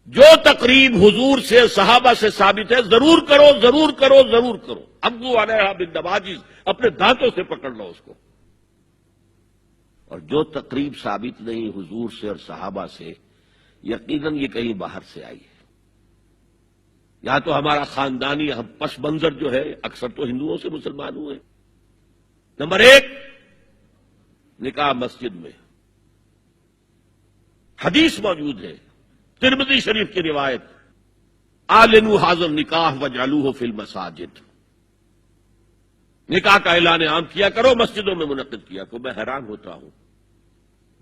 جو تقریب حضور سے صحابہ سے ثابت ہے ضرور کرو ضرور کرو ضرور کرو. ابو علیہ بالنواجذ، اپنے دانتوں سے پکڑ لو اس کو. اور جو تقریب ثابت نہیں حضور سے اور صحابہ سے، یقیناً یہ کہیں باہر سے آئی ہے. یا تو ہمارا خاندانی پس منظر جو ہے، اکثر تو ہندوؤں سے مسلمان ہوئے. نمبر ایک، نکاح مسجد میں. حدیث موجود ہے، ترمذی شریف کی روایت، اعلنوا ھذا النکاح واجعلوہ فی المساجد. نکاح کا اعلان عام کیا کرو، مسجدوں میں منعقد کیا کرو. میں حیران ہوتا ہوں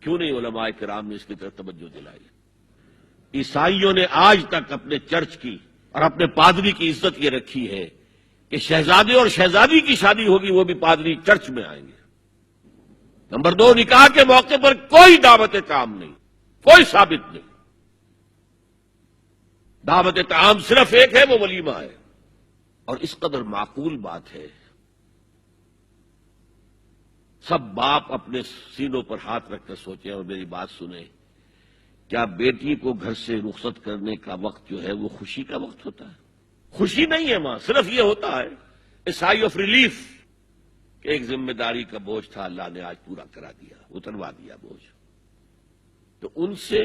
کیوں نہیں علماء کرام نے اس کی طرف توجہ دلائی. عیسائیوں نے آج تک اپنے چرچ کی اور اپنے پادری کی عزت یہ رکھی ہے کہ شہزادے اور شہزادی کی شادی ہوگی وہ بھی پادری چرچ میں آئیں گے. نمبر دو، نکاح کے موقع پر کوئی دعوت طعام نہیں، کوئی ثابت نہیں. دعوت طعام صرف ایک ہے، وہ ولیمہ ہے. اور اس قدر معقول بات ہے، سب باپ اپنے سینوں پر ہاتھ رکھ کر سوچیں اور میری بات سنیں. کیا بیٹی کو گھر سے رخصت کرنے کا وقت جو ہے وہ خوشی کا وقت ہوتا ہے؟ خوشی نہیں ہے ماں، صرف یہ ہوتا ہے اے سائی آف ریلیف کہ ایک ذمہ داری کا بوجھ تھا، اللہ نے آج پورا کرا دیا، اتروا دیا بوجھ. تو ان سے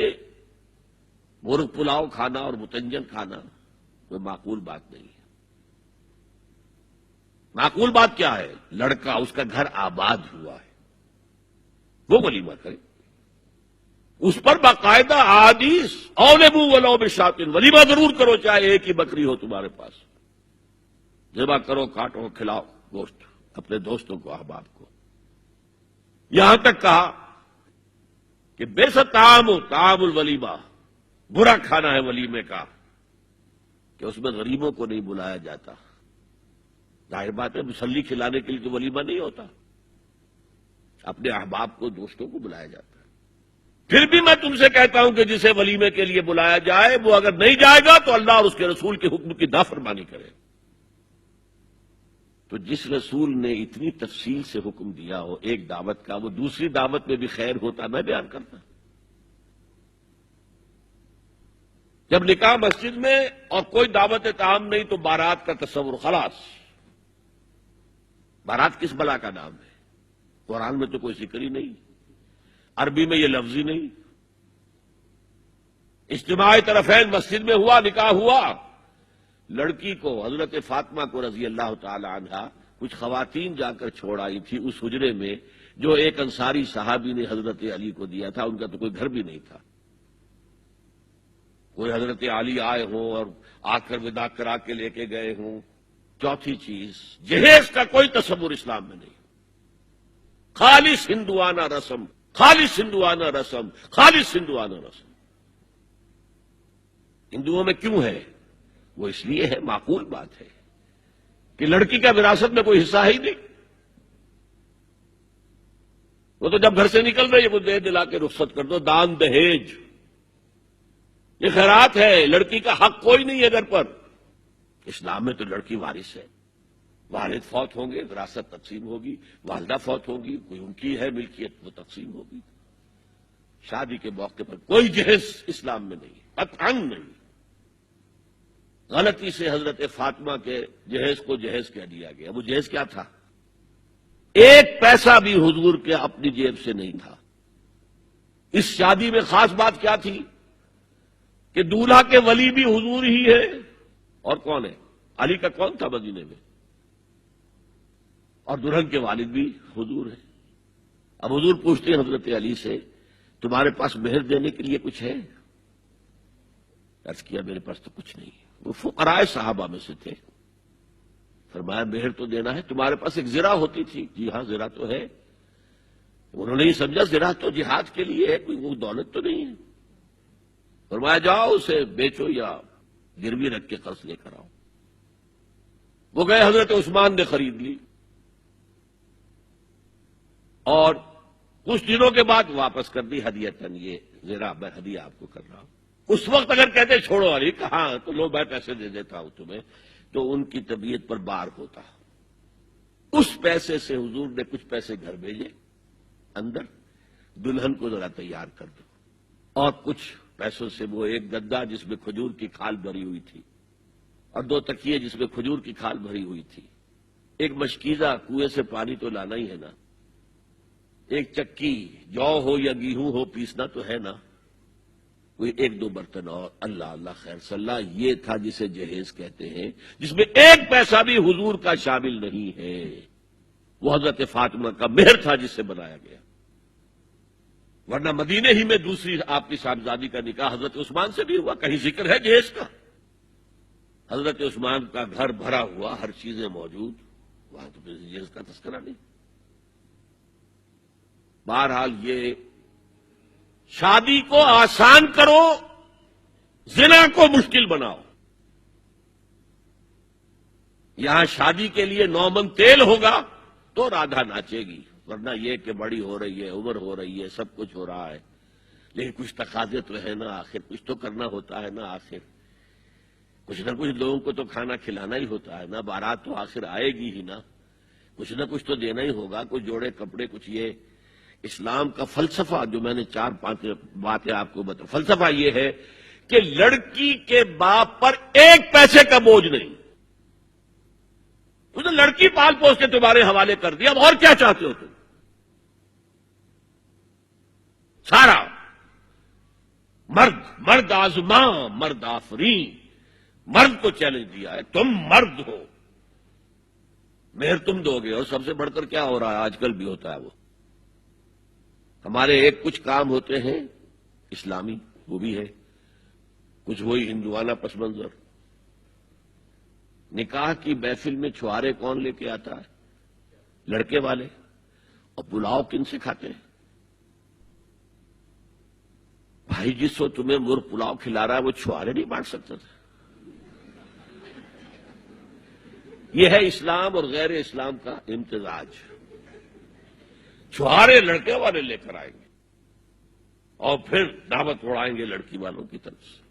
مرغ پلاؤ کھانا اور متنجن کھانا کوئی معقول بات نہیں ہے. معقول بات کیا ہے؟ لڑکا، اس کا گھر آباد ہوا ہے، وہ ولیمہ کرے. اس پر باقاعدہ احادیث اولبوا ولو بشاۃ، ولیمہ ضرور کرو چاہے ایک ہی بکری ہو تمہارے پاس. ذبح کرو، کاٹو، کھلاؤ گوشت اپنے دوستوں کو، احباب کو. یہاں تک کہا کہ بئس طعام الولیمہ، برا کھانا ہے ولیمے کا کہ اس میں غریبوں کو نہیں بلایا جاتا. ظاہر بات ہے مسلی کھلانے کے لیے تو ولیمہ نہیں ہوتا، اپنے احباب کو، دوستوں کو بلایا جاتا ہے. پھر بھی میں تم سے کہتا ہوں کہ جسے ولیمے کے لیے بلایا جائے وہ اگر نہیں جائے گا تو اللہ اور اس کے رسول کے حکم کی نافرمانی کرے. تو جس رسول نے اتنی تفصیل سے حکم دیا ہو ایک دعوت کا، وہ دوسری دعوت میں بھی خیر ہوتا میں بیان کرتا. جب نکاح مسجد میں اور کوئی دعوت طعام نہیں تو بارات کا تصور خلاص. بارات کس بلا کا نام ہے؟ قرآن میں تو کوئی ذکر ہی نہیں، عربی میں یہ لفظ ہی نہیں. اجتماع طرفین مسجد میں ہوا، نکاح ہوا. لڑکی کو، حضرت فاطمہ کو رضی اللہ تعالی عنہا، کچھ خواتین جا کر چھوڑ آئی تھی اس حجرے میں جو ایک انصاری صحابی نے حضرت علی کو دیا تھا. ان کا تو کوئی گھر بھی نہیں تھا. کوئی حضرت علی آئے ہوں اور آ کر ودا کرا کے لے کے گئے ہوں. چوتھی چیز، جہیز کا کوئی تصور اسلام میں نہیں. خالص ہندوانہ رسم، خالص ہندوانہ رسم، خالص ہندوانہ رسم. ہندوؤں میں کیوں ہے؟ وہ اس لیے ہے، معقول بات ہے کہ لڑکی کا وراثت میں کوئی حصہ ہی نہیں. وہ تو جب گھر سے نکل رہی ہے وہ دے دلا کے رخصت کر دو. دان دہیج یہ خیرات ہے، لڑکی کا حق کوئی نہیں ہے گھر پر. اسلام میں تو لڑکی وارث ہے. والد فوت ہوں گے، وراثت تقسیم ہوگی. والدہ فوت ہوگی، کوئی ان کی ہے ملکیت، وہ تقسیم ہوگی. شادی کے موقع پر کوئی جہیز اسلام میں نہیں، قطعاً نہیں. غلطی سے حضرت فاطمہ کے جہیز کو جہیز کہہ دیا گیا. وہ جہیز کیا تھا؟ ایک پیسہ بھی حضور کے اپنی جیب سے نہیں تھا. اس شادی میں خاص بات کیا تھی کہ دولہا کے ولی بھی حضور ہی ہے. اور کون ہے؟ علی کا کون تھا مدینے میں؟ اور دلہن کے والد بھی حضور ہیں. اب حضور پوچھتے ہیں حضرت علی سے، تمہارے پاس مہر دینے کے لیے کچھ ہے؟ عرض کیا میرے پاس تو کچھ نہیں. وہ فقراء صحابہ میں سے تھے. فرمایا مہر تو دینا ہے. تمہارے پاس ایک زرہ ہوتی تھی؟ جی ہاں زرہ تو ہے. انہوں نے یہ سمجھا زرہ تو جہاد کے لیے ہے، کوئی وہ دولت تو نہیں ہے. فرمایا جاؤ اسے بیچو یا گروی رکھ کے قرض لے کر آؤ. وہ گئے، حضرت عثمان نے خرید لی اور کچھ دنوں کے بعد واپس کر دی ہدیتاً. یہ زرہ میں ہدیہ آپ کو کر رہا ہوں. اس وقت اگر کہتے چھوڑو علی، کہاں تو لو میں پیسے دے دیتا ہوں تمہیں، تو ان کی طبیعت پر بار ہوتا. اس پیسے سے حضور نے کچھ پیسے گھر بھیجے اندر، دلہن کو ذرا تیار کر دو، اور کچھ پیسوں سے وہ ایک گدا جس میں کھجور کی کھال بھری ہوئی تھی اور 2 تکیے جس میں کھجور کی کھال بھری ہوئی تھی، ایک مشکیزہ کنویں سے پانی تو لانا ہی ہے نا، ایک چکی جو ہو یا گیہوں ہو پیسنا تو ہے نا، کوئی 1-2 برتن اور اللہ اللہ خیر صلی اللہ، یہ تھا جسے جہیز کہتے ہیں، جس میں 1 پیسہ بھی حضور کا شامل نہیں ہے۔ وہ حضرت فاطمہ کا مہر تھا جس سے بنایا گیا، ورنہ مدینے ہی میں دوسری آپ کی صاحبزادی کا نکاح حضرت عثمان سے بھی ہوا، کہیں ذکر ہے جہیز کا؟ حضرت عثمان کا گھر بھرا ہوا، ہر چیزیں موجود، وہاں تو پھر جہیز کا تذکرہ نہیں۔ بہرحال یہ شادی کو آسان کرو، زنا کو مشکل بناؤ۔ یہاں شادی کے لیے 9 من تیل ہوگا تو رادھا ناچے گی، ورنہ یہ کہ بڑی ہو رہی ہے، عمر ہو رہی ہے، سب کچھ ہو رہا ہے، لیکن کچھ تقاضے تو ہے نا، آخر کچھ تو کرنا ہوتا ہے نا، آخر کچھ نہ کچھ لوگوں کو تو کھانا کھلانا ہی ہوتا ہے نا، بارات تو آخر آئے گی ہی نا، کچھ نہ کچھ تو دینا ہی ہوگا، کچھ جوڑے کپڑے، کچھ یہ۔ اسلام کا فلسفہ جو میں نے 4-5 باتیں آپ کو بتا، فلسفہ یہ ہے کہ لڑکی کے باپ پر 1 پیسے کا بوجھ نہیں، اس نے لڑکی پال پوس کے تمہارے حوالے کر دیا، اب اور کیا چاہتے ہو تم؟ سارا مرد آزماں مرد آفرین، مرد کو چیلنج دیا ہے، تم مرد ہو، مہر تم دو گے، اور سب سے بڑھ کر کیا ہو رہا ہے آج کل بھی ہوتا ہے، وہ ہمارے ایک کچھ کام ہوتے ہیں اسلامی، وہ بھی ہے، کچھ وہی ہندوانہ پس منظر۔ نکاح کی محفل میں چھوارے کون لے کے آتا ہے؟ لڑکے والے، اور پلاؤ کن سے کھاتے ہیں؟ بھائی جس کو تمہیں مرغ پلاؤ کھلا رہا ہے وہ چھوارے نہیں بانٹ سکتا تھا؟ یہ ہے اسلام اور غیر اسلام کا امتزاج۔ چھوارے لڑکے والے لے کر آئیں گے اور پھر دعوت اڑائیں گے لڑکی والوں کی طرف سے۔